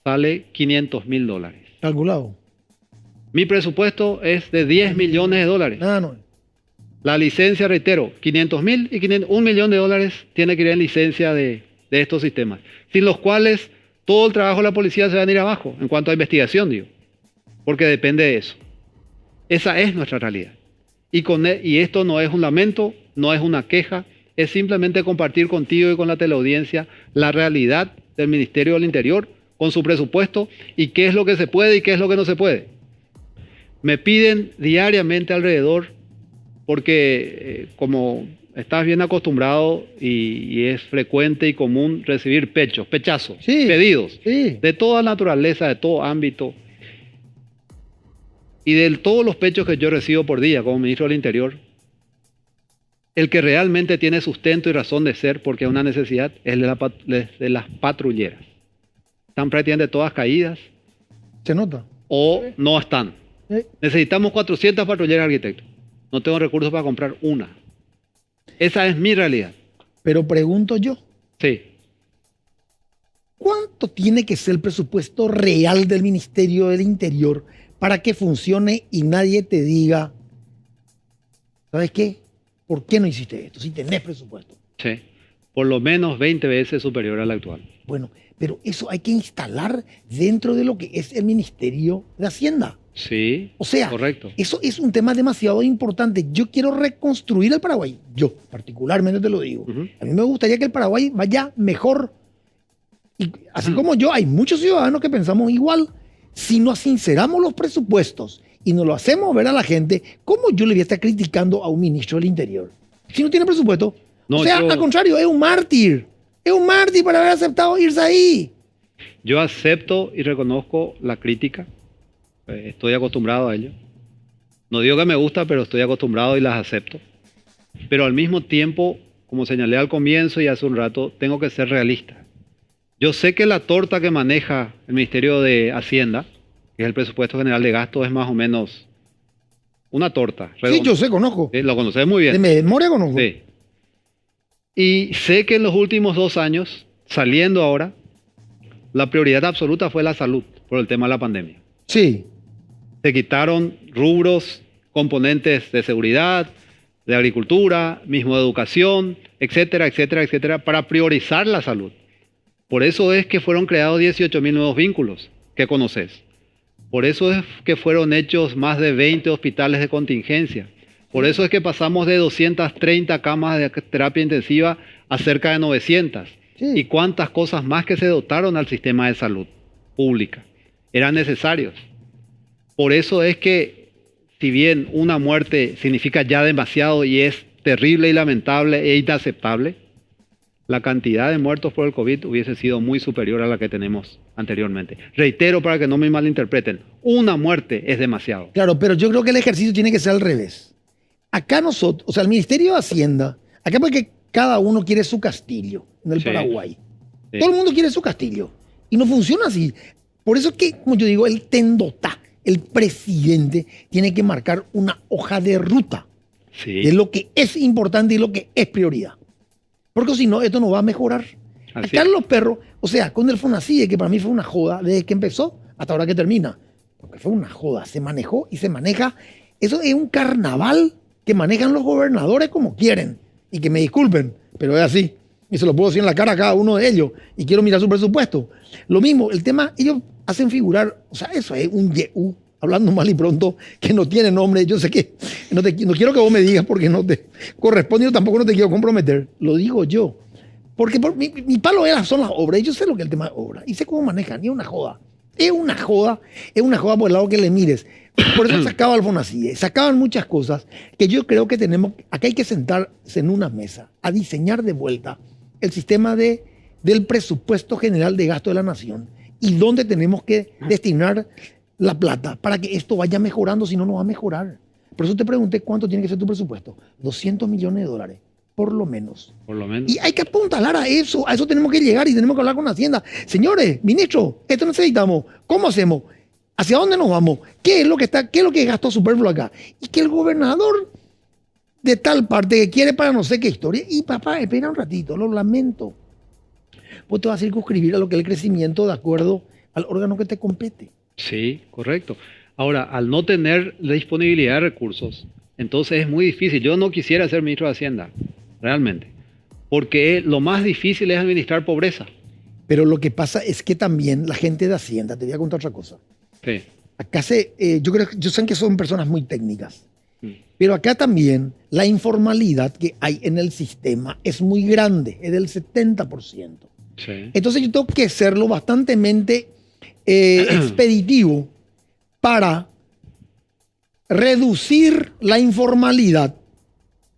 sale $500,000. Calculado. Mi presupuesto es de 10 millones de dólares. Nada, no. La licencia, reitero, 500,000 y $1 millón de dólares tiene que ir en licencia de estos sistemas, sin los cuales todo el trabajo de la policía se va a ir abajo, en cuanto a investigación, digo, porque depende de eso. Esa es nuestra realidad. Y esto no es un lamento, no es una queja, es simplemente compartir contigo y con la teleaudiencia la realidad del Ministerio del Interior con su presupuesto y qué es lo que se puede y qué es lo que no se puede. Me piden diariamente alrededor, porque como estás bien acostumbrado y es frecuente y común recibir pechazos, Sí, pedidos sí. de toda naturaleza, de todo ámbito, y de todos los pechos que yo recibo por día como ministro del Interior, el que realmente tiene sustento y razón de ser, porque es una necesidad, es de las patrulleras. Están prácticamente todas caídas Se nota. o no están. Necesitamos 400 patrulleras, arquitecto. No tengo recursos para comprar una. Esa es mi realidad. Pero pregunto yo, Sí. ¿cuánto tiene que ser el presupuesto real del Ministerio del Interior para que funcione y nadie te diga, ¿sabes qué? ¿Por qué no hiciste esto si tenés presupuesto? Sí. Por lo menos 20 veces superior al actual. Bueno, pero eso hay que instalar dentro de lo que es el Ministerio de Hacienda. Sí. O sea, correcto. eso es un tema demasiado importante. Yo quiero reconstruir el Paraguay. Yo, particularmente te lo digo. Ujú. A mí me gustaría que el Paraguay vaya mejor. Y así como yo, hay muchos ciudadanos que pensamos igual. Si nos sinceramos los presupuestos y nos lo hacemos ver a la gente, ¿cómo yo le voy a estar criticando a un ministro del Interior? Si no tiene presupuesto. No, o sea, al contrario, es un mártir. Es un mártir para haber aceptado irse ahí. Yo acepto y reconozco la crítica. Estoy acostumbrado a ello. No digo que me gusta, pero estoy acostumbrado y las acepto. Pero al mismo tiempo, como señalé al comienzo y hace un rato, tengo que ser realista. Yo sé que la torta que maneja el Ministerio de Hacienda, que es el presupuesto general de gasto, es más o menos una torta. Sí, yo sé, conozco. Lo conoces muy bien. De memoria conozco. Sí. Y sé que en los últimos 2 años, saliendo ahora, la prioridad absoluta fue la salud por el tema de la pandemia. Sí. Se quitaron rubros, componentes de seguridad, de agricultura, mismo de educación, etcétera, etcétera, etcétera, para priorizar la salud. Por eso es que fueron creados 18.000 nuevos vínculos que conoces. Por eso es que fueron hechos más de 20 hospitales de contingencia. Por eso es que pasamos de 230 camas de terapia intensiva a cerca de 900. Sí. Y cuántas cosas más que se dotaron al sistema de salud pública. Eran necesarios. Por eso es que, si bien una muerte significa ya demasiado y es terrible y lamentable e inaceptable, la cantidad de muertos por el COVID hubiese sido muy superior a la que tenemos anteriormente. Reitero para que no me malinterpreten, una muerte es demasiado. Claro, pero yo creo que el ejercicio tiene que ser al revés. Acá nosotros, o sea, el Ministerio de Hacienda, acá porque cada uno quiere su castillo en el Paraguay. Sí. Todo el mundo quiere su castillo. Y no funciona así. Por eso es que, como yo digo, el tendotá, el presidente, tiene que marcar una hoja de ruta Sí. de lo que es importante y lo que es prioridad. Porque si no, esto no va a mejorar. Así Acá es. los perros, o sea, con el FONACIDE, que para mí fue una joda desde que empezó hasta ahora que termina. Porque fue una joda, se manejó y se maneja. Eso es un carnaval que manejan los gobernadores como quieren. Y que me disculpen, pero es así. Y se lo puedo decir en la cara a cada uno de ellos. Y quiero mirar su presupuesto. Lo mismo, el tema, ellos hacen figurar, o sea, eso es un YU, hablando mal y pronto, que no tiene nombre. Yo sé que no quiero que vos me digas porque no te corresponde, yo tampoco no te quiero comprometer. Lo digo yo. Porque mi palo son las obras. Y yo sé lo que es el tema de obras. Y sé cómo manejan. Y es una joda. Es una joda por el lado que le mires. Por eso sacaba el FONACIDE. Sacaban muchas cosas que yo creo que acá hay que sentarse en una mesa a diseñar de vuelta el sistema del presupuesto general de gasto de la nación y dónde tenemos que destinar la plata para que esto vaya mejorando, si no, no va a mejorar. Por eso te pregunté cuánto tiene que ser tu presupuesto. 200 millones de dólares, por lo menos. Por lo menos. Y hay que apuntalar a eso tenemos que llegar y tenemos que hablar con Hacienda. Señores, ministro, esto necesitamos. ¿Cómo hacemos? ¿Hacia dónde nos vamos? ¿Qué es lo que es gasto superfluo acá? Y que el gobernador de tal parte que quiere para no sé qué historia. Y papá, espera un ratito, lo lamento. Pues te vas a circunscribir a lo que es el crecimiento de acuerdo al órgano que te compete. Sí, correcto. Ahora, al no tener la disponibilidad de recursos, entonces es muy difícil. Yo no quisiera ser ministro de Hacienda, realmente, porque lo más difícil es administrar pobreza. Pero lo que pasa es que también la gente de Hacienda, te voy a contar otra cosa. Sí. Acá yo sé que son personas muy técnicas, pero acá también la informalidad que hay en el sistema es muy grande, es del 70%. Sí. Entonces yo tengo que serlo bastante expeditivo para reducir la informalidad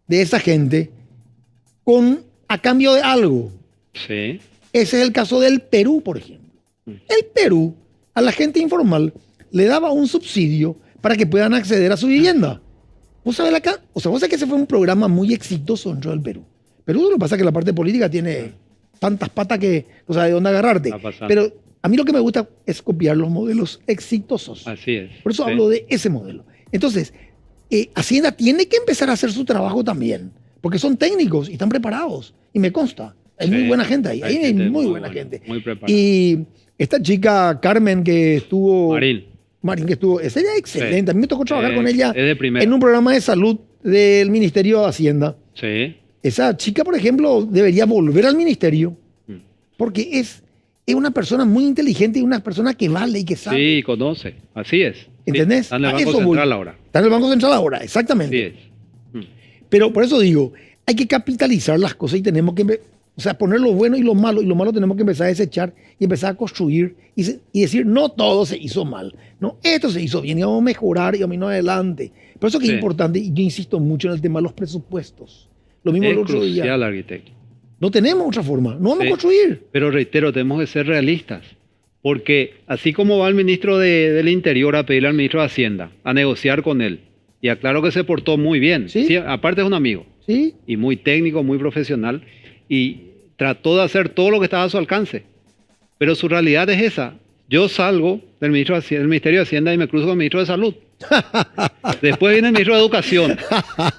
de esa gente a cambio de algo. Sí. Ese es el caso del Perú, por ejemplo. El Perú, a la gente informal, le daba un subsidio para que puedan acceder a su vivienda. ¿Vos sabés acá? O sea, vos sabés que ese fue un programa muy exitoso dentro del Perú. Perú, lo que pasa es que la parte política tiene tantas patas que no sabes de dónde agarrarte. Pero a mí lo que me gusta es copiar los modelos exitosos. Así es. Por eso hablo de ese modelo. Entonces, Hacienda tiene que empezar a hacer su trabajo también, porque son técnicos y están preparados. Y me consta, hay muy buena gente ahí. Ahí hay muy buena gente. Muy preparada. Y esta chica, Carmen, que estuvo... Marín, que estuvo... Esa era excelente. A mí me tocó trabajar con ella en un programa de salud del Ministerio de Hacienda. Sí. Esa chica, por ejemplo, debería volver al ministerio porque es una persona muy inteligente y una persona que vale y que sabe. Sí, conoce. Así es. ¿Entendés? Sí, está en el Banco Central ahora. Está en el Banco Central ahora, exactamente. Así es. Pero por eso digo, hay que capitalizar las cosas y tenemos que poner lo bueno y lo malo tenemos que empezar a desechar y empezar a construir y decir, no todo se hizo mal, no, esto se hizo bien y vamos a mejorar y vamos a ir adelante. Por eso que es importante, y yo insisto mucho en el tema de los presupuestos. Lo mismo el otro día. Crucial, arquitecto. No tenemos otra forma, no vamos a construir. Pero reitero, tenemos que ser realistas, porque así como va el ministro del Interior a pedirle al ministro de Hacienda, a negociar con él, Y aclaro que se portó muy bien. ¿Sí? Sí, aparte es un amigo. ¿Sí? Y muy técnico, muy profesional. Y trató de hacer todo lo que estaba a su alcance. Pero su realidad es esa. Yo salgo del Ministerio de Hacienda y me cruzo con el ministro de Salud. Después viene el ministro de Educación.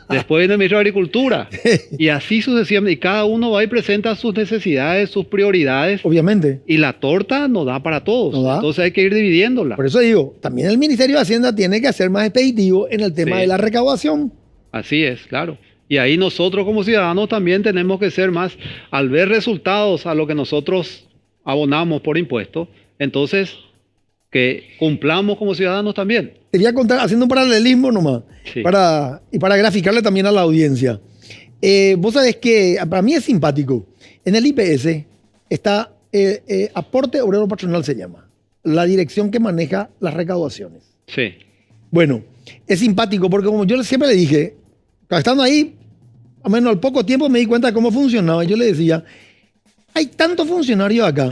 Después viene el ministro de Agricultura. Y así sucesivamente. Y cada uno va y presenta sus necesidades, sus prioridades. Obviamente. Y la torta no da para todos. No da. Entonces hay que ir dividiéndola. Por eso digo, también el Ministerio de Hacienda tiene que ser más expeditivo en el tema Sí. de la recaudación. Así es, claro. Y ahí nosotros como ciudadanos también tenemos que ser más, al ver resultados a lo que nosotros abonamos por impuestos, entonces que cumplamos como ciudadanos también. Te voy a contar, haciendo un paralelismo nomás, Sí. para graficarle también a la audiencia. Vos sabés que para mí es simpático. En el IPS está Aporte Obrero Patronal, se llama, la dirección que maneja las recaudaciones. Sí, Bueno, es simpático porque como yo siempre le dije, estando ahí, a menos al poco tiempo me di cuenta de cómo funcionaba. Y yo le decía, hay tantos funcionarios acá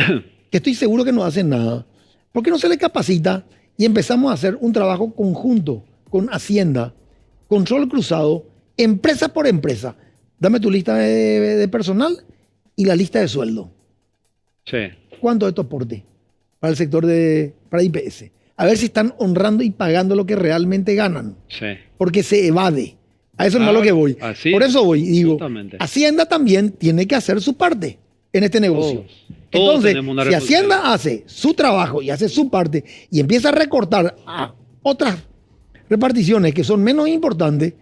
que estoy seguro que no hacen nada. ¿Por qué no se les capacita y empezamos a hacer un trabajo conjunto con Hacienda, control cruzado, empresa por empresa? Dame tu lista de personal y la lista de sueldo. sí, ¿Cuánto es tu aporte para el sector para IPS? A ver si están honrando y pagando lo que realmente ganan. sí. Porque se evade. A eso es Claro, lo que voy. así Por es, eso voy y digo, justamente. Hacienda también tiene que hacer su parte en este negocio. Todos Entonces, tenemos una si responsabilidad. Hacienda hace su trabajo y hace su parte y empieza a recortar a otras reparticiones que son menos importantes,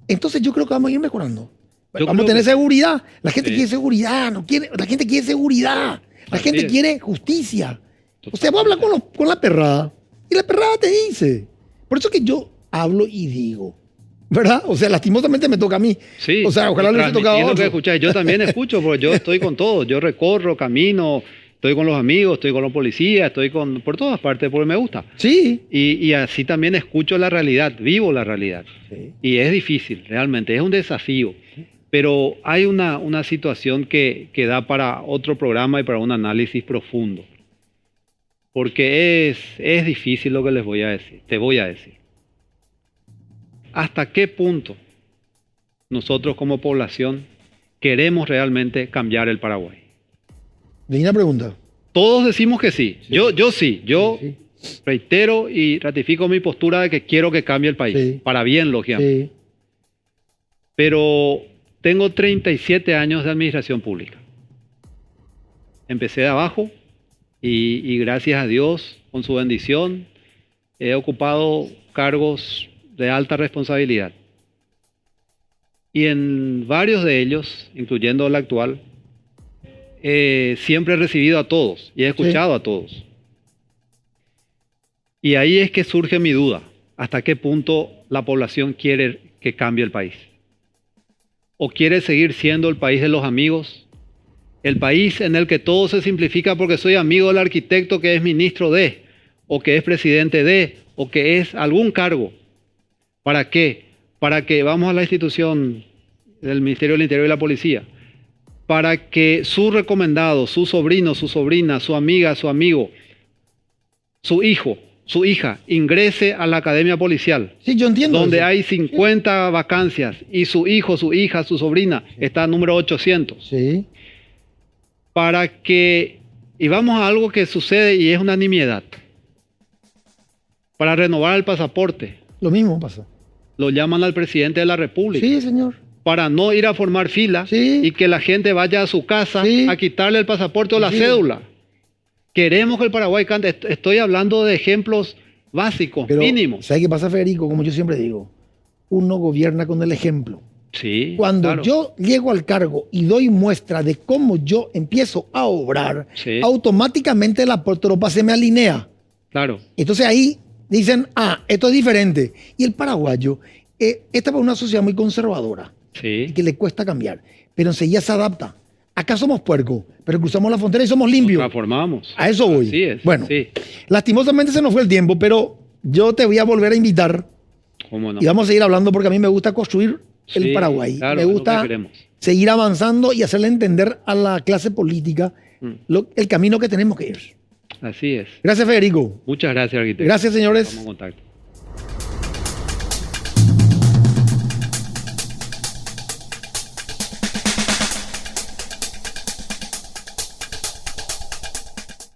entonces yo creo que vamos a ir mejorando. Yo Vamos a creo tener que- seguridad. La gente Sí. quiere seguridad, la gente quiere seguridad. La Así gente es. quiere justicia. O sea, vos hablas con la perrada y la perrada te dice. Por eso que yo hablo y digo, ¿verdad? O sea, lastimosamente me toca a mí. Sí, O sea, ojalá le hubiese tocado a transmitiendo lo que otro. escucháis. Yo también escucho, porque yo estoy con todo. Yo recorro, camino, estoy con los amigos, estoy con los policías, estoy por todas partes, porque me gusta. Sí. Y así también escucho la realidad, vivo la realidad. Sí. Y es difícil, realmente, es un desafío. Pero hay una situación que da para otro programa y para un análisis profundo. Porque es difícil lo que les voy a decir, te voy a decir. ¿Hasta qué punto nosotros como población queremos realmente cambiar el Paraguay? Linda pregunta. Todos decimos que sí. Sí. Yo sí. Yo Sí. reitero y ratifico mi postura de que quiero que cambie el país. Sí. Para bien, lógicamente. Sí. Pero tengo 37 años de administración pública. Empecé de abajo y gracias a Dios, con su bendición, he ocupado cargos de alta responsabilidad. Y en varios de ellos, incluyendo el actual, siempre he recibido a todos y he escuchado a todos. Y ahí es que surge mi duda, ¿hasta qué punto la población quiere que cambie el país? ¿O quiere seguir siendo el país de los amigos? El país en el que todo se simplifica porque soy amigo del arquitecto que es ministro de, o que es presidente de, o que es algún cargo. ¿Para qué? Para que vamos a la institución del Ministerio del Interior y la Policía. Para que su recomendado, su sobrino, su sobrina, su amiga, su amigo, su hijo, su hija, ingrese a la academia policial. Sí, yo entiendo. Donde eso. hay 50 vacancias y su hijo, su hija, su sobrina está número 800. Sí. Para que, y vamos a algo que sucede y es una nimiedad. Para renovar el pasaporte, Lo mismo pasa. lo llaman al presidente de la República. Sí, señor. Para no ir a formar fila Sí. y que la gente vaya a su casa Sí. a quitarle el pasaporte o la Sí. cédula. Queremos que el Paraguay cante. Estoy hablando de ejemplos básicos, Pero, mínimos. ¿sabes qué pasa, Federico? Como yo siempre digo, uno gobierna con el ejemplo. Sí, Cuando claro. yo llego al cargo y doy muestra de cómo yo empiezo a obrar, Sí. automáticamente la tropa se me alinea. Claro, Entonces ahí dicen, esto es diferente. Y el paraguayo, esta es una sociedad muy conservadora sí. y que le cuesta cambiar, pero enseguida se adapta. Acá somos puercos, pero cruzamos la frontera y somos limpios. Transformamos. A eso voy. Así es. Bueno, Sí. lastimosamente se nos fue el tiempo, pero yo te voy a volver a invitar ¿Cómo no? y vamos a seguir hablando porque a mí me gusta construir el Sí, Paraguay. claro, me es lo gusta que queremos. seguir avanzando y hacerle entender a la clase política el camino que tenemos que ir. Así es. Gracias, Federico. Muchas gracias, arquitecto. Gracias, señores. Estamos en contacto.